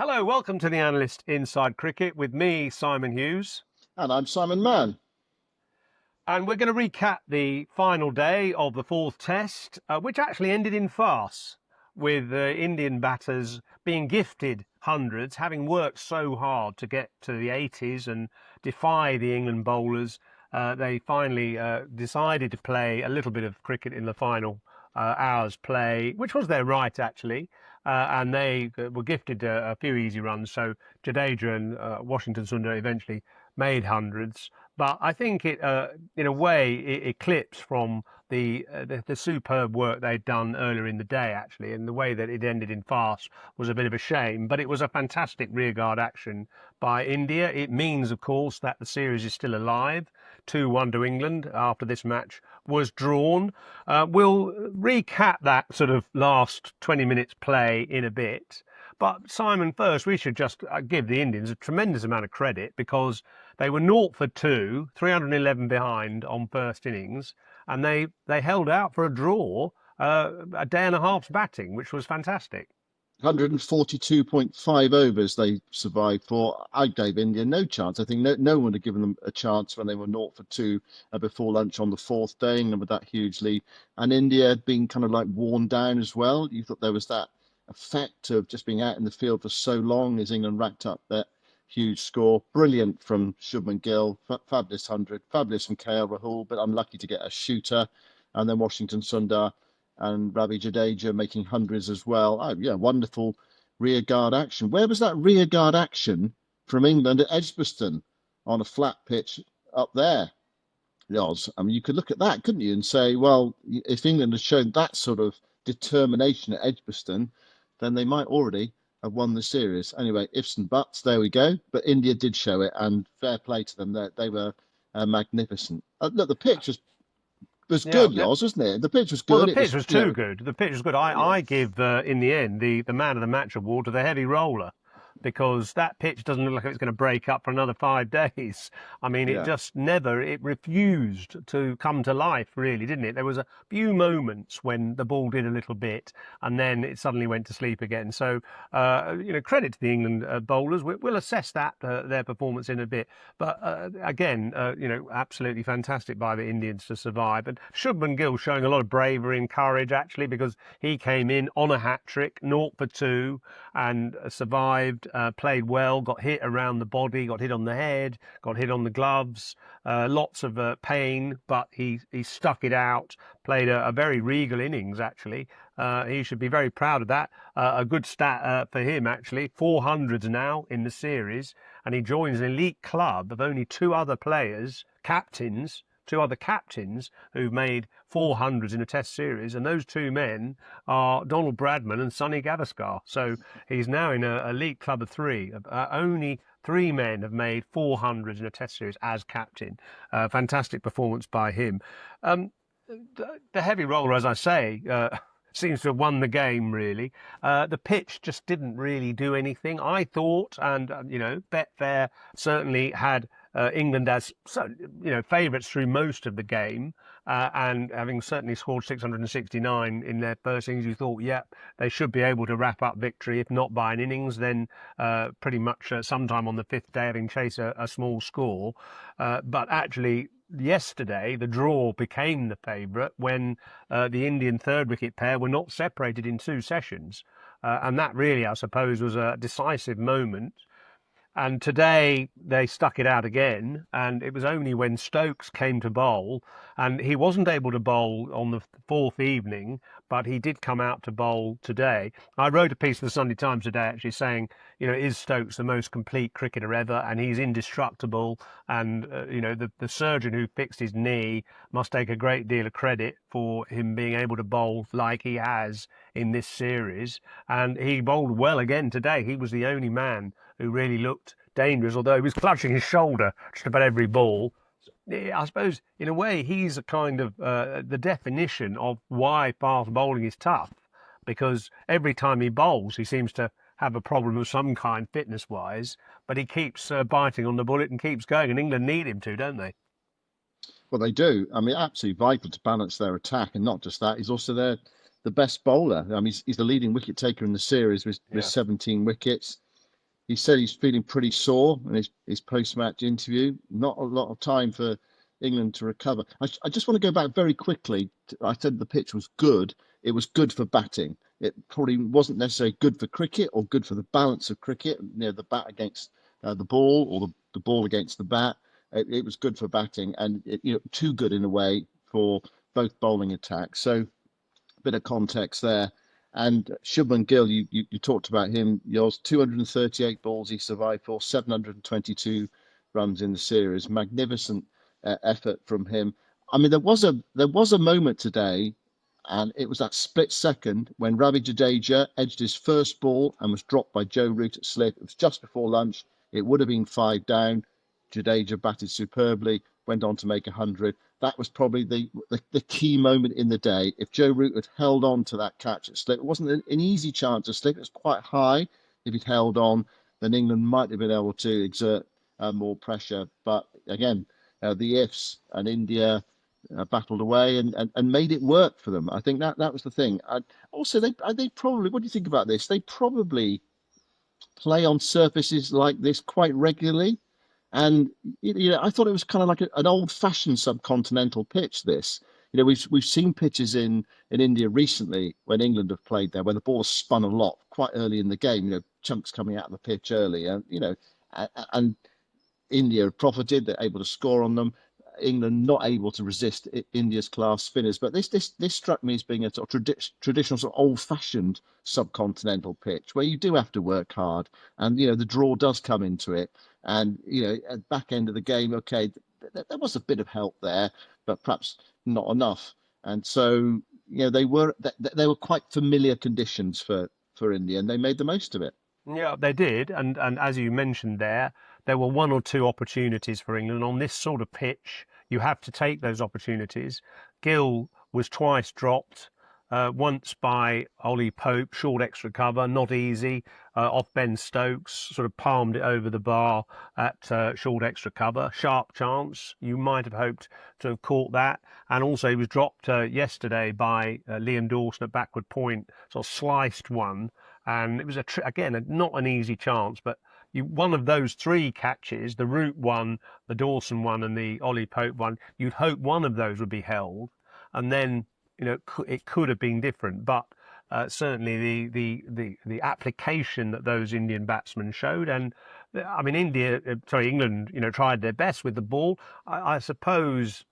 Hello, welcome to the Analyst Inside Cricket with me, Simon Hughes. And I'm Simon Mann. And we're going to recap the final day of the fourth test, which actually ended in farce, with Indian batters being gifted hundreds, having worked so hard to get to the 80s and defy the England bowlers. They finally decided to play a little bit of cricket in the final hours play, which was their right actually. And they were gifted a few easy runs. So Jadeja and Washington Sundar eventually made hundreds. But I think it, in a way, it eclipsed from the superb work they'd done earlier in the day, actually, and the way that it ended in farce was a bit of a shame. But it was a fantastic rearguard action by India. It means, of course, that the series is still alive. 2-1 to England after this match was drawn. We'll recap that sort of last 20 minutes play in a bit. But Simon, first, we should just give the Indians a tremendous amount of credit because they were 0 for 2, 311 behind on first innings, and they held out for a draw, a day and a half's batting, which was fantastic. 142.5 overs they survived for. I gave India no chance. I think no one had given them a chance when they were 0 for 2 before lunch on the fourth day, and with that huge lead. And India had been kind of like worn down as well. You thought there was that effect of just being out in the field for so long as England racked up that huge score. Brilliant from Shubman Gill, fabulous 100, fabulous from KL Rahul, but unlucky to get a shooter. And then Washington Sundar and Ravi Jadeja making hundreds as well. Oh, yeah, wonderful rear guard action. Where was that rear guard action from England at Edgbaston on a flat pitch up there? Yoz. I mean, you could look at that, couldn't you, and say, well, if England had shown that sort of determination at Edgbaston, then they might already have won the series. Anyway, ifs and buts, there we go. But India did show it, and fair play to them. They were magnificent. Look, the pitch was Yeah, good, Yoz, wasn't it? The pitch was well, the good. It pitch was, was too good. The pitch was good. yeah, I give, in the end, the man of the match award to the heavy roller because that pitch doesn't look like it's going to break up for another 5 days. I mean, it yeah. just never, it refused to come to life, really, didn't it? There was a few moments when the ball did a little bit and then it suddenly went to sleep again. So, credit to the England bowlers. We'll assess that, their performance in a bit. But again, absolutely fantastic by the Indians to survive. And Shubman Gill showing a lot of bravery and courage, actually, because he came in on a hat-trick, 0 for 2, and survived, played well, got hit around the body, got hit on the head, got hit on the gloves, lots of pain, but he stuck it out, played a very regal innings, actually. He should be very proud of that. A good stat for him, actually. 400s now in the series, and he joins an elite club of only two other captains who've made 400s in a test series, and those two men are Donald Bradman and Sonny Gavaskar. So he's now in a elite club of three. Only three men have made 400s in a test series as captain. Fantastic performance by him. The heavy roller, as I say, seems to have won the game, really. The pitch just didn't really do anything, I thought, and, Betfair certainly had England as favourites through most of the game, and having certainly scored 669 in their first innings, you thought, yep, they should be able to wrap up victory, if not by an innings, then pretty much sometime on the fifth day, having chased a small score. But actually, yesterday, the draw became the favourite when the Indian third wicket pair were not separated in two sessions. And that really, I suppose, was a decisive moment. And today they stuck it out again, and it was only when Stokes came to bowl, and he wasn't able to bowl on the fourth evening, but he did come out to bowl today. I wrote a piece for the Sunday Times today actually saying, is Stokes the most complete cricketer ever? And he's indestructible. And, the surgeon who fixed his knee must take a great deal of credit for him being able to bowl like he has in this series. And he bowled well again today. He was the only man who really looked dangerous, although he was clutching his shoulder just about every ball. I suppose, in a way, he's a kind of the definition of why fast bowling is tough, because every time he bowls, he seems to have a problem of some kind, fitness-wise, but he keeps biting on the bullet and keeps going, and England need him to, don't they? Well, they do. I mean, absolutely vital to balance their attack, and not just that, he's also the best bowler. I mean, he's the leading wicket taker in the series with Yeah. 17 wickets. he said he's feeling pretty sore in his post-match interview. Not a lot of time for England to recover. I just want to go back very quickly. I said the pitch was good. It was good for batting. It probably wasn't necessarily good for cricket or good for the balance of cricket, the bat against the ball or the ball against the bat. It was good for batting and too good in a way for both bowling attacks. So bit of context there. And Shubman Gill, you talked about him. Yours 238 balls he survived for, 722 runs in the series. Magnificent effort from him. I mean, there was a moment today, and it was that split second when Ravi Jadeja edged his first ball and was dropped by Joe Root at slip. It was just before lunch. It would have been 5 down. Jadeja batted superbly, went on to make 100. That was probably the key moment in the day. If Joe Root had held on to that catch at slip, it wasn't an easy chance to slip. It was quite high. If he'd held on, then England might have been able to exert more pressure. But again, the ifs, and India battled away and made it work for them. I think that was the thing. Also, they probably. What do you think about this? They probably play on surfaces like this quite regularly. And I thought it was kind of like an old-fashioned subcontinental pitch. This, we've seen pitches in India recently when England have played there, where the ball has spun a lot quite early in the game. Chunks coming out of the pitch early, and and India have profited. They're able to score on them. England not able to resist India's class spinners. But this struck me as being a sort of traditional, sort of old-fashioned subcontinental pitch where you do have to work hard, and the draw does come into it. And at the back end of the game, okay, there was a bit of help there, but perhaps not enough. And so they were quite familiar conditions for India, and they made the most of it. Yeah, they did, and as you mentioned there were one or two opportunities for England on this sort of pitch. You have to take those opportunities. Gill was twice dropped, once by Ollie Pope, short extra cover, not easy, off Ben Stokes, sort of palmed it over the bar at short extra cover. Sharp chance. You might have hoped to have caught that. And also he was dropped yesterday by Liam Dawson at backward point, sort of sliced one. And it was again not an easy chance, but one of those three catches, the Root one, the Dawson one, and the Ollie Pope one, you'd hope one of those would be held, and then it could have been different. But certainly the application that those Indian batsmen showed, and I mean England, tried their best with the ball. I suppose.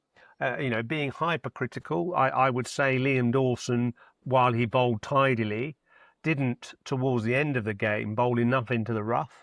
Being hypercritical, I would say Liam Dawson, while he bowled tidily, didn't, towards the end of the game, bowl enough into the rough.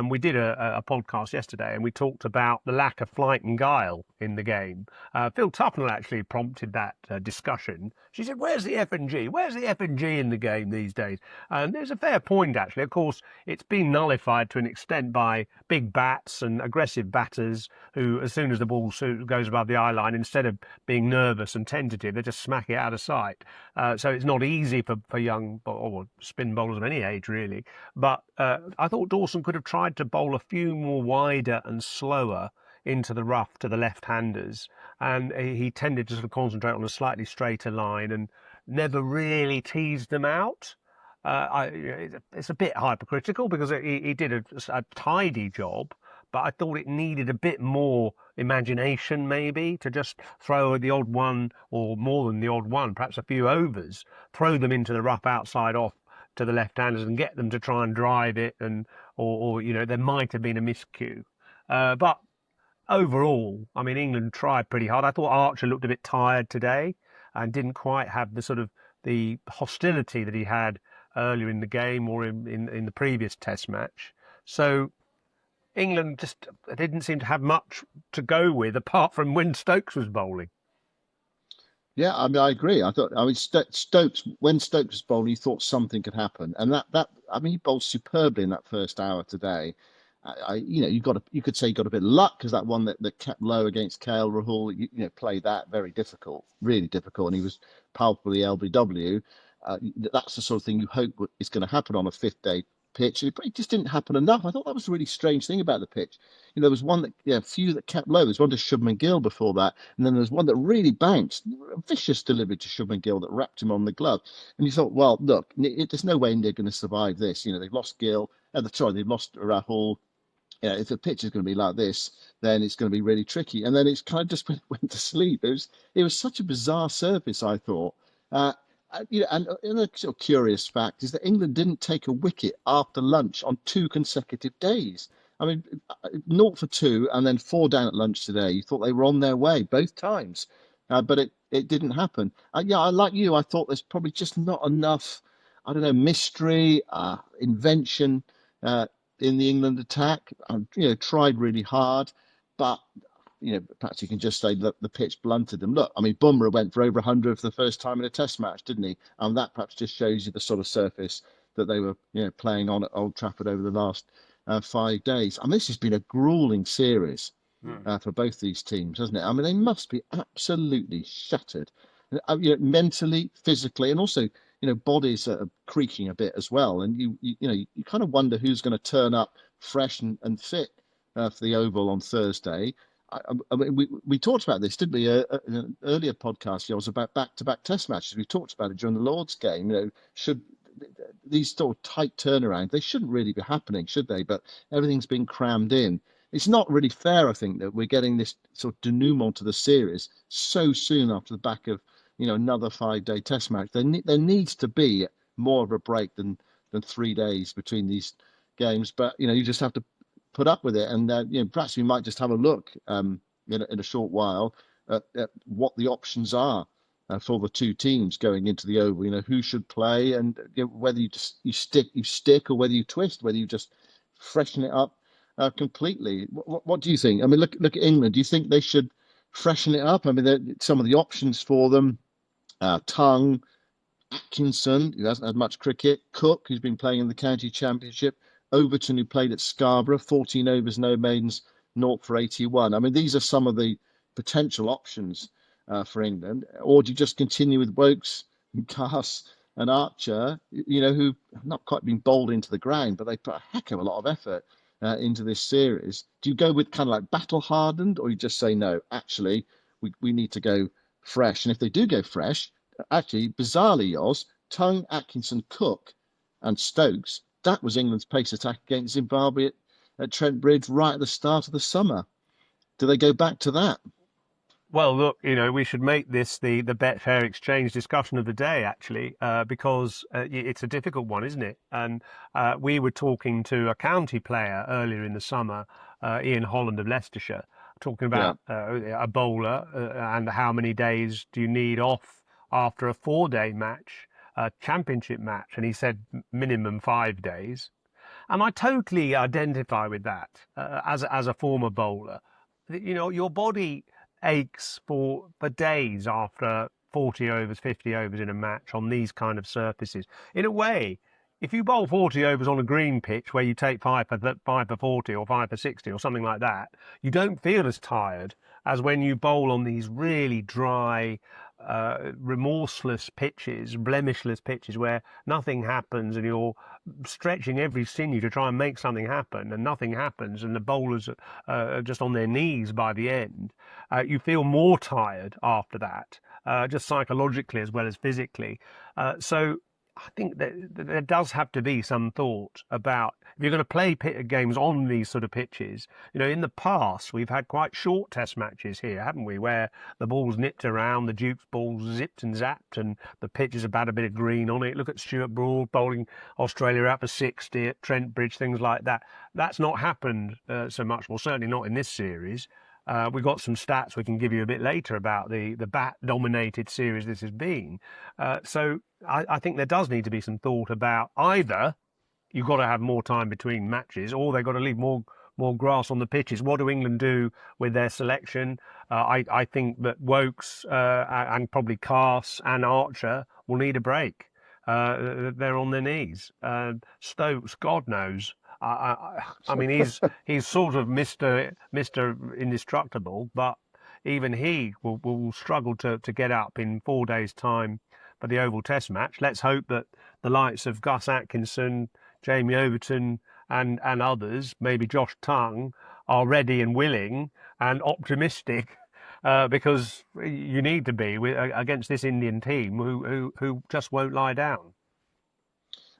We did a podcast yesterday and we talked about the lack of flight and guile in the game. Phil Tufnell actually prompted that discussion. She said, "Where's the F&G? Where's the F&G in the game these days?" And there's a fair point, actually. Of course, it's been nullified to an extent by big bats and aggressive batters who, as soon as the ball goes above the eye line, instead of being nervous and tentative, they just smack it out of sight. So it's not easy for young or spin bowlers of any age, really. But I thought Dawson could have tried to bowl a few more wider and slower into the rough to the left-handers, and he tended to sort of concentrate on a slightly straighter line and never really teased them out. It's a bit hypercritical because he did a tidy job, but I thought it needed a bit more imagination, maybe, to just throw the odd one, or more than the odd one, perhaps a few overs, throw them into the rough outside off to the left-handers and get them to try and drive it, and or there might have been a miscue. But overall, I mean, England tried pretty hard. I thought Archer looked a bit tired today and didn't quite have the sort of the hostility that he had earlier in the game or in the previous Test match. So England just didn't seem to have much to go with apart from when Stokes was bowling. Yeah, I mean, I agree. I mean, Stokes, when Stokes was bowling, you thought something could happen, and I mean, he bowled superbly in that first hour today. You could say you got a bit of luck because that one that kept low against KL Rahul, play that very difficult, really difficult, and he was palpably LBW. That's the sort of thing you hope is going to happen on a fifth day pitch. It just didn't happen enough. I thought that was a really strange thing about the pitch. There was one that, a few that kept low. There's one to Shubman Gill before that, and then there's one that really bounced, a vicious delivery to Shubman Gill that wrapped him on the glove. And you thought, well, look, there's no way India are going to survive this. They've lost Gill. They've lost Rahul. If the pitch is going to be like this, then it's going to be really tricky. And then it's kind of just went to sleep. It was such a bizarre surface, I thought. And a sort of curious fact is that England didn't take a wicket after lunch on 2 consecutive days. I mean, 0 for 2 and then 4 down at lunch today. You thought they were on their way both times, but it didn't happen. Yeah, I like you. I thought there's probably just not enough, I don't know, mystery, invention in the England attack. Tried really hard, but perhaps you can just say that the pitch blunted them. Look, I mean, Bumrah went for over 100 for the first time in a Test match, didn't he? And that perhaps just shows you the sort of surface that they were, playing on at Old Trafford over the last 5 days. I mean, this has been a grueling series for both these teams, hasn't it? I mean, they must be absolutely shattered, mentally, physically, and also, bodies are creaking a bit as well. And you kind of wonder who's going to turn up fresh and fit for the Oval on Thursday. I mean, we talked about this, didn't we? In an earlier podcast, it was about back-to-back Test matches. We talked about it during the Lord's game. Should these sort of tight turnarounds, they shouldn't really be happening, should they? But everything's been crammed in. It's not really fair, I think, that we're getting this sort of denouement to the series so soon after the back of another 5-day Test match. There needs to be more of a break than 3 days between these games. But you just have to put up with it, and perhaps we might just have a look in a short while at what the options are for the two teams going into the Oval. Who should play, and whether you stick, or whether you twist, whether you just freshen it up completely. What do you think? I mean, look at England. Do you think they should freshen it up? I mean, some of the options for them: Tongue, Atkinson, who hasn't had much cricket, Cook, who's been playing in the county championship, Overton, who played at Scarborough, 14 overs, no maidens, 0 for 81. I mean, these are some of the potential options for England. Or do you just continue with Wokes and Cass and Archer, who have not quite been bowled into the ground, but they put a heck of a lot of effort into this series? Do you go with kind of like battle hardened, or you just say, no, actually, we need to go fresh? And if they do go fresh, actually, bizarrely, yours, Tongue, Atkinson, Cook, and Stokes, that was England's pace attack against Zimbabwe at Trent Bridge right at the start of the summer. Do they go back to that? Well, look, we should make this the Betfair Exchange discussion of the day, actually, because it's a difficult one, isn't it? And we were talking to a county player earlier in the summer, Ian Holland of Leicestershire, talking Yeah. about a bowler and how many days do you need off after a 4-day match, a championship match, and he said minimum 5 days. And I totally identify with that as a former bowler. Your body aches for days after 40 overs, 50 overs in a match on these kind of surfaces. In a way, if you bowl 40 overs on a green pitch where you take 5 for 40 or 5 for 60 or something like that, you don't feel as tired as when you bowl on these really dry, remorseless pitches, blemishless pitches where nothing happens and you're stretching every sinew to try and make something happen and nothing happens and the bowlers are just on their knees by the end. You feel more tired after that, just psychologically as well as physically. So I think that there does have to be some thought about if you're going to play games on these sort of pitches. In the past, we've had quite short Test matches here, haven't we, where the ball's nipped around, the Duke's ball zipped and zapped, and the pitch has about a bit of green on it. Look at Stuart Broad bowling Australia out for 60 at Trent Bridge, things like that. That's not happened so much, well, certainly not in this series. We've got some stats we can give you a bit later about the bat-dominated series this has been. So I think there does need to be some thought about either you've got to have more time between matches, or they've got to leave more grass on the pitches. What do England do with their selection? I think that Wokes and probably Cass and Archer will need a break. They're on their knees. Stokes, God knows. I mean, he's sort of Mr. Indestructible, but even he will struggle to get up in 4 days' time for the Oval Test match. Let's hope that the likes of Gus Atkinson, Jamie Overton and others, maybe Josh Tongue, are ready and willing and optimistic. Because you need to be against this Indian team who just won't lie down.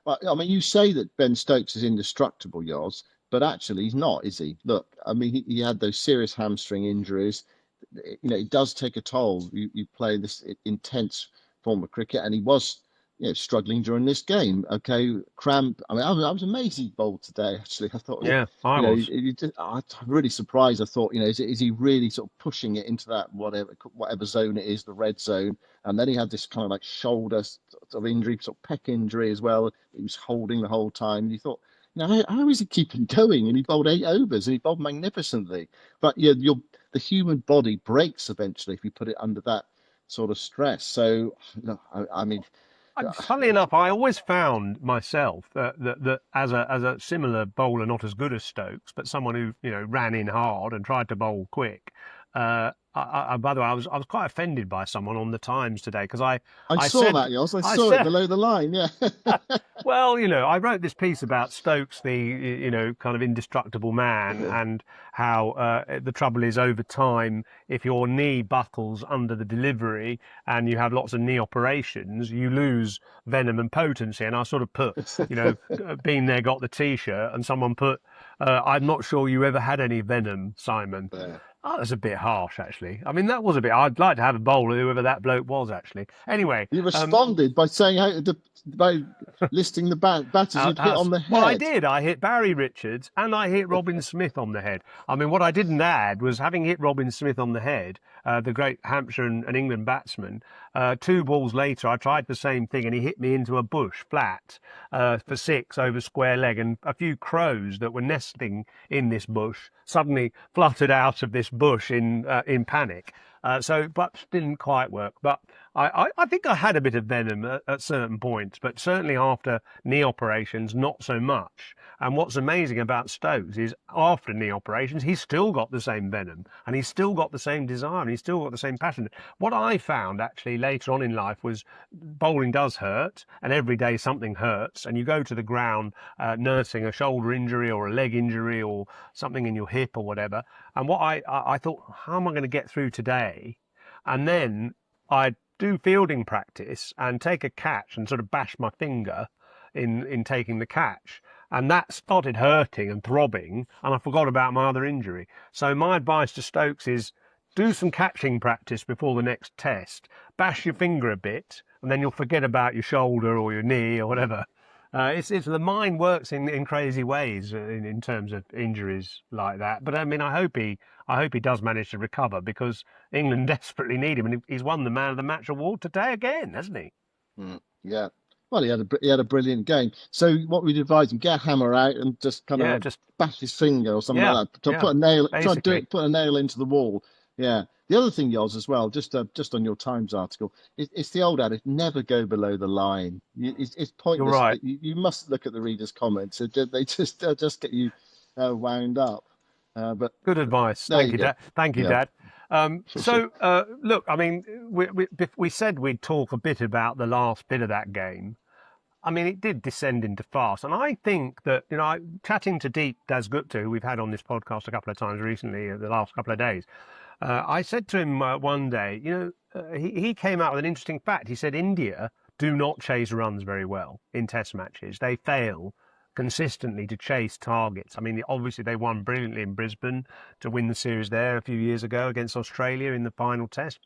Well, I mean, you say that Ben Stokes is indestructible, Yoz, but actually he's not, is he? Look, I mean, he had those serious hamstring injuries. It does take a toll. You play this intense form of cricket, and he was, struggling during this game. Okay, cramp. I mean, I was amazed he bowled today. Actually, I thought, Yeah, I was. I'm really surprised. I thought, is he really sort of pushing it into that whatever zone it is, the red zone? And then he had this kind of like shoulder sort of injury, sort of pec injury as well. He was holding the whole time. And you thought, how is he keeping going? And he bowled 8 overs and he bowled magnificently. But yeah, the human body breaks eventually if you put it under that sort of stress. So, no, I mean, Funnily enough, I always found myself that as a similar bowler, not as good as Stokes, but someone who ran in hard and tried to bowl quick. By the way, I was quite offended by someone on the Times today because I I saw said that, Yoss. I I saw it said below the line. Yeah. well, I wrote this piece about Stokes, the kind of indestructible man, and how the trouble is over time, if your knee buckles under the delivery and you have lots of knee operations, you lose venom and potency. And I sort of put, been there, got the T-shirt, and someone put, I'm not sure you ever had any venom, Simon. Yeah. Oh, that's a bit harsh, actually. I mean, that was a bit. I'd like to have a bowler, whoever that bloke was, actually. Anyway, You responded by saying by listing the batters you'd hit on the well, I head. did. I hit Barry Richards and I hit Robin Smith on the head. I mean, what I didn't add was having hit Robin Smith on the head, the great Hampshire and England batsman. 2 balls later, I tried the same thing and he hit me into a bush flat for 6 over square leg, and a few crows that were nesting in this bush suddenly fluttered out of this bush in panic. But didn't quite work. But I think I had a bit of venom at certain points, but certainly after knee operations, not so much. And what's amazing about Stokes is after knee operations, he's still got the same venom and he's still got the same desire and he's still got the same passion. What I found actually later on in life was bowling does hurt, and every day something hurts, and you go to the ground nursing a shoulder injury or a leg injury or something in your hip or whatever. And what I thought, how am I going to get through today? And then I do fielding practice and take a catch and sort of bash my finger in taking the catch. And that started hurting and throbbing, and I forgot about my other injury. So my advice to Stokes is do some catching practice before the next test. Bash your finger a bit, and then you'll forget about your shoulder or your knee or whatever. It's the mind works in crazy ways in terms of injuries like that. But I mean, I hope he does manage to recover because England desperately need him, and he's won the Man of the Match award today again, hasn't he? Yeah. Well, he had a brilliant game. So what we'd advise him, get a hammer out and just kind of Yeah, like just bash his finger or something yeah, like that. To yeah, put a nail, try and do basically. it, put a nail into the wall. Yeah. The other thing, Yoz, as well, just on your Times article, it's the old adage: never go below the line. It's You're pointless. right. You must look at the readers' comments. They just get you wound up. But Good advice. there Thank you you, go. Dad. Thank you, Yeah, Dad. for sure. Look, I mean, we said we'd talk a bit about the last bit of that game. I mean, it did descend into farce. And I think that, chatting to Deep Dasgupta, who we've had on this podcast a couple of times recently, the last couple of days, I said to him one day, he came out with an interesting fact. He said India do not chase runs very well in test matches. They fail consistently to chase targets. I mean, obviously they won brilliantly in Brisbane to win the series there a few years ago against Australia in the final test,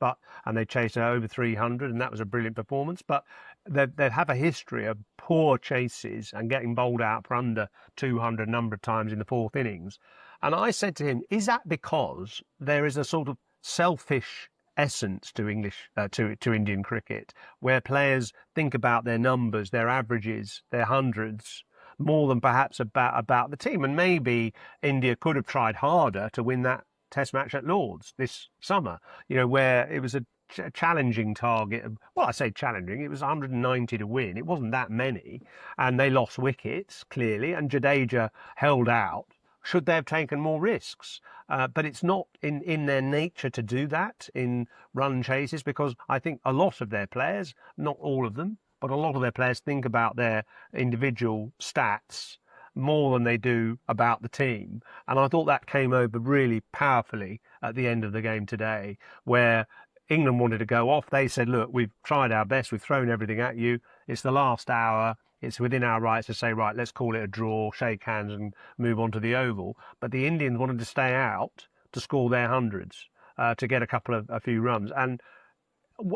and they chased over 300, and that was a brilliant performance. But they have a history of poor chases and getting bowled out for under 200 a number of times in the fourth innings. And I said to him, is that because there is a sort of selfish essence to to Indian cricket, where players think about their numbers, their averages, their hundreds, more than perhaps about the team? And maybe India could have tried harder to win that Test match at Lords this summer, where it was a challenging target. Well, I say challenging, it was 190 to win. It wasn't that many, and they lost wickets clearly, and Jadeja held out. Should they have taken more risks? But it's not in their nature to do that in run chases, because I think a lot of their players, not all of them, but a lot of their players think about their individual stats more than they do about the team. And I thought that came over really powerfully at the end of the game today, where England wanted to go off. They said, look, we've tried our best, we've thrown everything at you. It's the last hour. It's within our rights to say, right, let's call it a draw, shake hands, and move on to the Oval. But the Indians wanted to stay out to score their hundreds, to get a few runs. And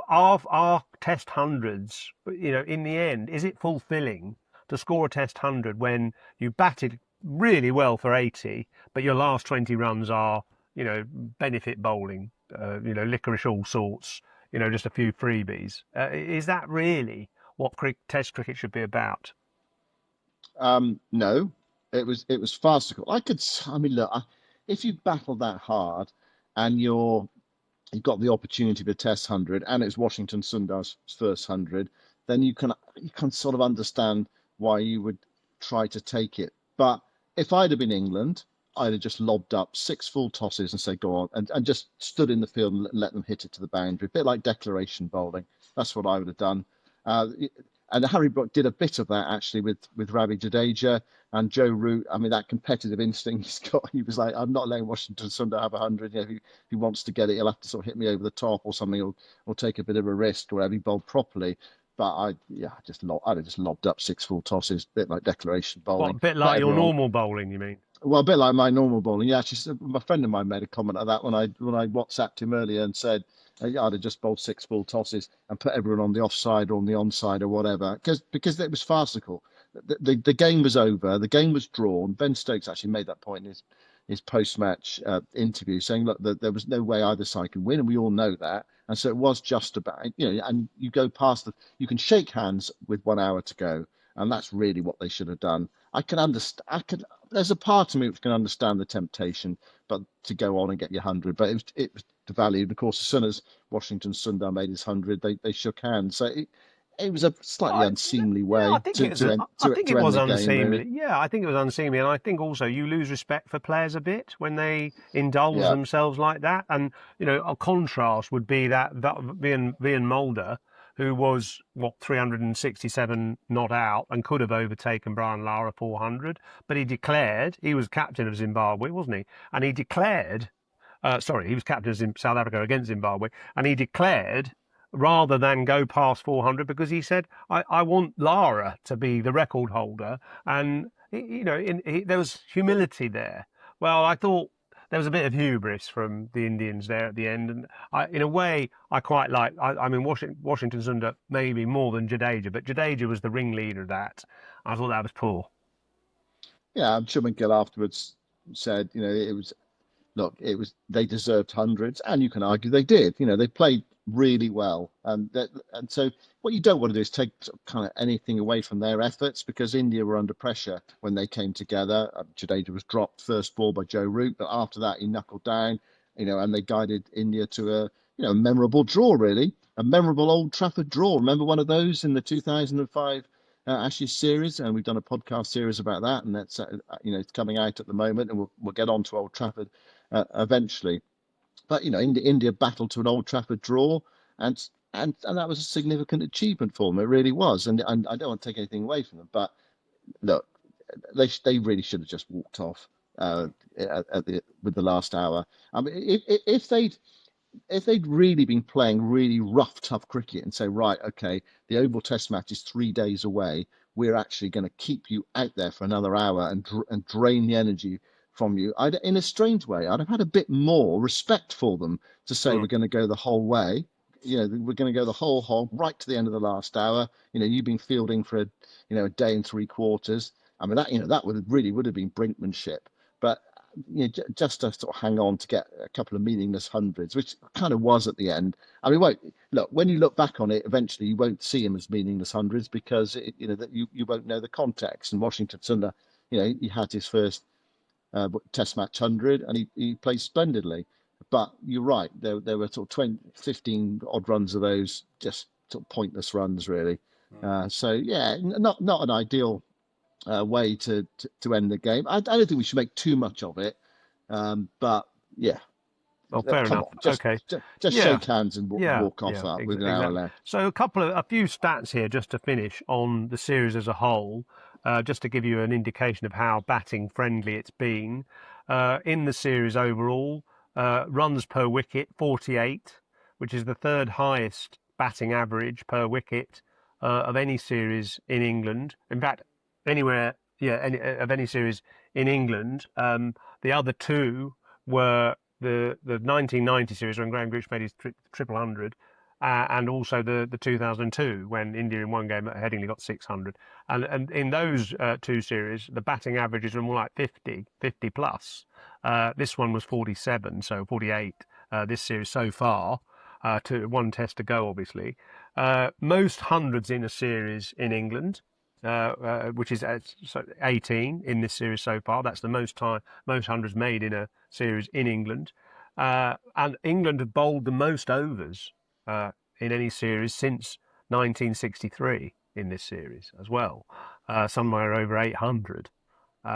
our Test hundreds, in the end, is it fulfilling to score a Test hundred when you batted really well for 80, but your last 20 runs are, benefit bowling, licorice all sorts, just a few freebies? Is that really what Test cricket should be about? No, it was farcical. I mean, look, if you battle that hard and you've got the opportunity to test 100 and it's Washington Sundar's first 100, then you can sort of understand why you would try to take it. But if I'd have been England, I'd have just lobbed up six full tosses and said go on, and just stood in the field and let them hit it to the boundary, a bit like declaration bowling. That's what I would have done. uh, and Harry Brook did a bit of that actually with Ravi Jadeja and Joe Root. I mean, that competitive instinct he's got. He was like, I'm not letting Washington Sundar have 100. If he wants to get it, he'll have to sort of hit me over the top or something, or take a bit of a risk, or have he bowled properly. But I'd have just lobbed up six full tosses, a bit like declaration What, bowling. a bit Let like your everyone. normal bowling, you mean? Well, a bit like my normal bowling. Yeah, actually, my friend of mine made a comment of that when I WhatsApped him earlier and said, yeah, I'd have just bowled six full tosses and put everyone on the offside or on the onside or whatever, because it was farcical. The game was over. The game was drawn. Ben Stokes actually made that point in his post match interview, saying, look, there was no way either side could win, and we all know that. And so it was just about, and you go past you can shake hands with 1 hour to go, and that's really what they should have done. I can understand. There's a part of me which can understand the temptation, but to go on and get your 100. But it was devalued. Of course, as soon as Washington Sundar made his 100, they shook hands. So it was a slightly I, unseemly yeah, I way think to it's. to end I to, think to it end was the game, really. unseemly. Yeah, I think it was unseemly, and I think also you lose respect for players a bit when they indulge Yeah. themselves like that. And a contrast would be that Vian Mulder, who was 367 not out and could have overtaken Brian Lara 400, but he was captain of Zimbabwe, wasn't he? And he declared sorry, he was captain of South Africa against Zimbabwe, and he declared rather than go past 400 because he said, I want Lara to be the record holder. And, there was humility there. Well, I thought there was a bit of hubris from the Indians there at the end. And in a way, I quite like, I mean, Washington's under maybe more than Jadeja, but Jadeja was the ringleader of that. I thought that was poor. Yeah, I'm sure McGill afterwards said, it was look, it was they deserved hundreds, and you can argue they did. They played really well, and so what you don't want to do is take sort of kind of anything away from their efforts, because India were under pressure when they came together. Jadeja was dropped first ball by Joe Root, but after that he knuckled down, and they guided India to a memorable draw, really, a memorable Old Trafford draw. Remember one of those in the 2005 Ashes series, and we've done a podcast series about that, and that's it's coming out at the moment, and we'll get on to Old Trafford eventually. But India battled to an Old Trafford draw, and and that was a significant achievement for them. It really was, and I don't want to take anything away from them, but look, they really should have just walked off with the last hour. I mean, if they'd really been playing really rough, tough cricket and say, right, okay, the Oval Test match is 3 days away, we're actually going to keep you out there for another hour and drain the energy from you. In a strange way, I'd have had a bit more respect for them to say Mm. we're going to go the whole way. We're going to go the whole hog right to the end of the last hour. You've been fielding for a day and 3 quarters. I mean, that would have been brinkmanship. But just to sort of hang on to get a couple of meaningless hundreds, which kind of was at the end. I mean, won't look when you look back on it, eventually you won't see him as meaningless hundreds, because that you won't know the context. And Washington Sundar, he had his first Test match 100, and he played splendidly. But you're right, there were sort of 20, 15 odd runs of those, just sort of pointless runs, really. So yeah, not an ideal way to end the game. I don't think we should make too much of it, but yeah, Oh, fair Come enough. on, Okay. just Yeah. shake hands and Yeah, walk off yeah, that with an hour exactly. left. So a few stats here just to finish on the series as a whole, just to give you an indication of how batting friendly it's been. In the series overall, runs per wicket 48, which is the third highest batting average per wicket of any series in England. In fact, anywhere, yeah, of any series in England. The other two were the 1990 series when Graham Gooch made his triple hundred, and also the 2002 when India in one game at Headingley got 600. And in those two series, the batting averages were more like 50 plus. This one was 47, so 48 this series so far. To one test to go, obviously. Most hundreds in a series in England, which is 18 in this series so far. That's the most hundreds made in a series in England. And England have bowled the most overs in any series since 1963 in this series as well, somewhere over 800.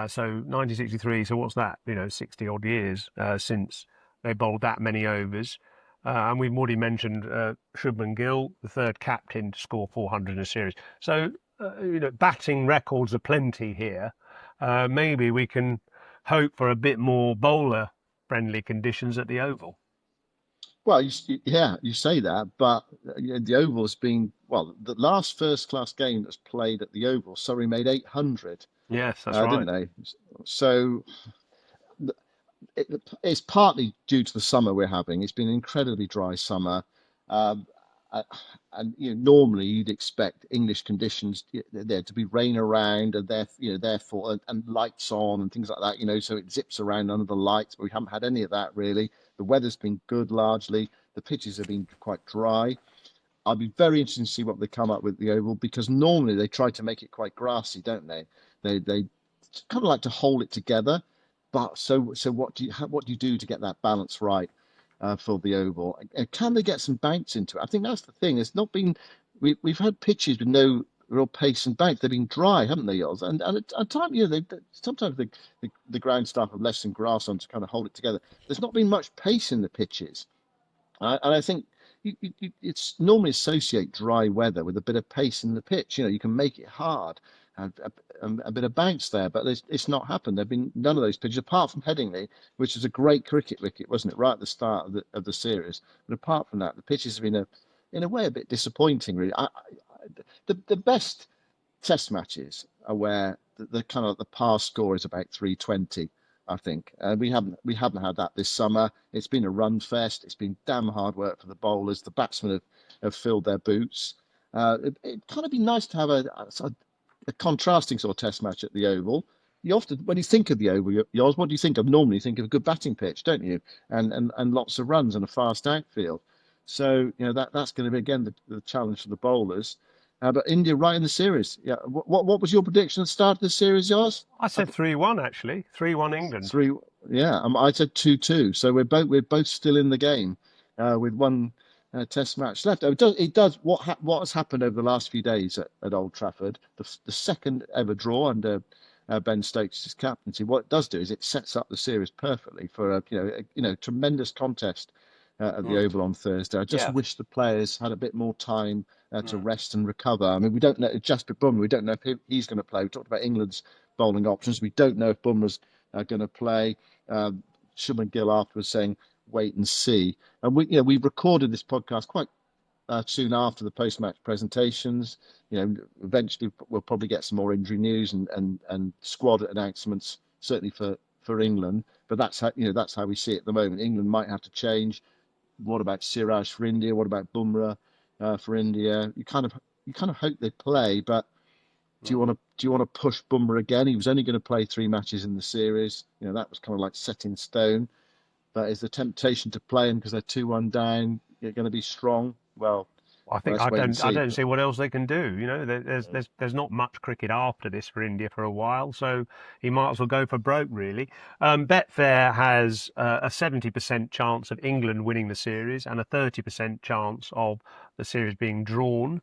So 1963. So what's that? 60 odd years since they bowled that many overs. And we've already mentioned Shubman Gill, the third captain to score 400 in a series. So batting records are plenty here. Maybe we can hope for a bit more bowler-friendly conditions at the Oval. Well, yeah, you say that, but the Oval's been, well, the last first class game that's played at the Oval, Surrey made 800, Yes, that's right. didn't they? So it's partly due to the summer we're having. It's been an incredibly dry summer. Um, uh, and normally you'd expect English conditions there to be rain around and therefore and lights on and things like that, so it zips around under the lights, but we haven't had any of that really. The weather's been good largely. The pitches have been quite dry. I'd be very interested to see what they come up with the Oval, because normally they try to make it quite grassy, don't they? They kind of like to hold it together. But so what do you do to get that balance right for the Oval? And can they get some bounce into it? I think that's the thing. It's not been we've had pitches with no real pace and bounce. They've been dry, haven't they, yours? And at times, sometimes the ground staff have less than grass on to kind of hold it together. There's not been much pace in the pitches. And I think it's normally associate dry weather with a bit of pace in the pitch. You can make it hard and a bit of bounce there, but it's not happened. There've been none of those pitches apart from Headingley, which was a great cricket wicket, wasn't it, right at the start of the series. But apart from that, the pitches have been in a way a bit disappointing. Really, the best Test matches are where the kind of the par score is about 320. I think we haven't had that this summer. It's been a run fest. It's been damn hard work for the bowlers. The batsmen have filled their boots. It kind of be nice to have a contrasting sort of Test match at the Oval. You often, when you think of the Oval, yours, what do you think of? Normally, you think of a good batting pitch, don't you? And lots of runs and a fast outfield. So that's going to be again the challenge for the bowlers. But India right in the series. Yeah. What was your prediction at the start of the series, yours? I said 3-1 actually, 3-1 England. Three. Yeah. I said 2-2. So we're both still in the game, with one Test match left. It does what has happened over the last few days at Old Trafford. The second ever draw under Ben Stokes' captaincy. What it does do is it sets up the series perfectly for a tremendous contest at the Mm. Oval on Thursday. I just Yeah. wish the players had a bit more time to Mm. rest and recover. I mean, we don't know Jasprit Bumrah. We don't know if he's going to play. We talked about England's bowling options. We don't know if Bumrah's going to play. Shubman Gill afterwards saying wait and see. And we recorded this podcast quite soon after the post-match presentations. Eventually we'll probably get some more injury news and squad announcements, certainly for England. But that's how we see it at the moment. England might have to change. What about Siraj for India? What about Bumrah for India? You kind of hope they play, but do you want to push Bumrah again? He was only going to play 3 matches in the series. That was kind of like set in stone. But is the temptation to play him because they're 2-1 down going to be strong? Well, I think let's wait and I see. don't But see what else they can do. There's not much cricket after this for India for a while, so he might as well go for broke really. Betfair has a 70% chance of England winning the series and a 30% chance of the series being drawn.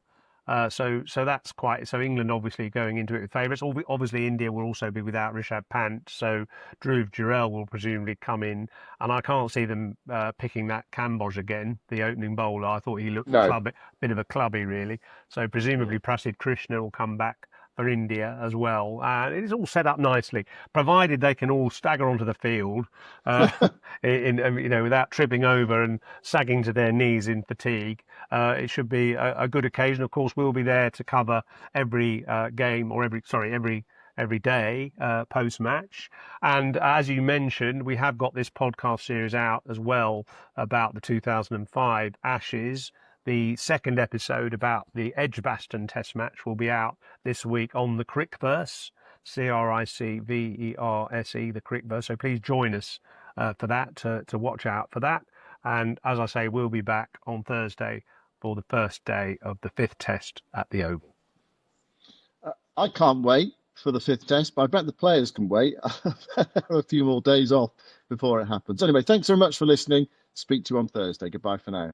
So that's quite. So England obviously going into it with favourites. Obviously, India will also be without Rishabh Pant, so Dhruv Jurel will presumably come in, and I can't see them picking that Kamboj again, the opening bowler. I thought he looked No. bit of a clubby really. So presumably Yeah. Prasid Krishna will come back for India as well. And it's all set up nicely, provided they can all stagger onto the field, uh, without tripping over and sagging to their knees in fatigue. It should be a good occasion. Of course, we'll be there to cover every game or every day post match. And as you mentioned, we have got this podcast series out as well about the 2005 Ashes. The second episode about the Edgbaston Test match will be out this week on the Crickverse, Cricverse, the Crickverse. So please join us for that, to watch out for that. And as I say, we'll be back on Thursday for the first day of the fifth test at the Oval. I can't wait for the fifth test, but I bet the players can wait a few more days off before it happens. Anyway, thanks very much for listening. Speak to you on Thursday. Goodbye for now.